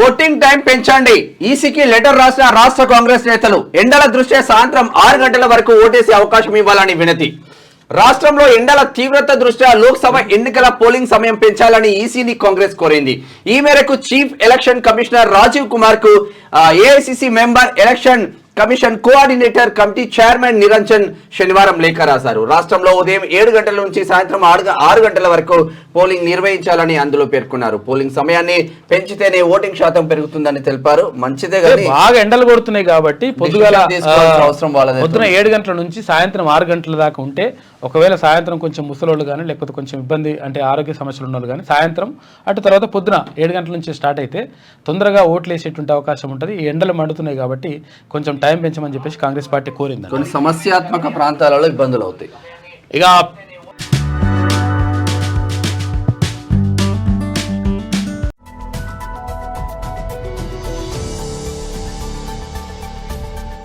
Voting time పెంచండి, ఈసీకి letter రాసిన రాష్ట్ర కాంగ్రెస్ నేతలు. ఎండల దృష్ట్యా సాయంత్రం 6 గంటల వరకు ఓటేసే అవకాశం ఇవ్వాలని వినతి. రాష్ట్రంలో ఎండల తీవ్రత దృష్ట్యా లోక్సభ ఎన్నికల పోలింగ్ సమయం పెంచాలని ఈసీని కాంగ్రెస్ కోరింది. ఈ మేరకు chief election commissioner Rajiv Kumar కు AICC member election commission coordinator committee chairman Niranjan శనివారం లేఖ రాశారు. రాష్ట్రంలో ఉదయం 7 గంటల నుంచి సాయంత్రం 6 గంటల వరకు పోలింగ్ నిర్వహించాలని అందులో పేర్కొన్నారు. పోలింగ్ సమయాన్ని పెంచితేనే ఓటింగ్ శాతం పెరుగుతుందని తెలిపారు. మంచిదే కానీ బాగా ఎండలు కొడుతున్నాయి కాబట్టి పొద్దున అవసరం వాళ్ళది. పొద్దున 7 గంటల నుంచి సాయంత్రం 6 గంటల దాకా ఉంటే, ఒకవేళ సాయంత్రం కొంచెం ముసలోళ్ళు కానీ లేకపోతే కొంచెం ఇబ్బంది అంటే ఆరోగ్య సమస్యలు ఉన్న వాళ్ళు కానీ సాయంత్రం అటు తర్వాత పొద్దున 7 గంటల నుంచి స్టార్ట్ అయితే తొందరగా ఓట్లు వేసేటువంటి అవకాశం ఉంటుంది. ఈ ఎండలు మండుతున్నాయి కాబట్టి కొంచెం టైం పెంచమని చెప్పేసి కాంగ్రెస్ పార్టీ కోరింది. కొన్ని సమస్యాత్మక ప్రాంతాలలో ఇబ్బందులు అవుతాయి. ఇక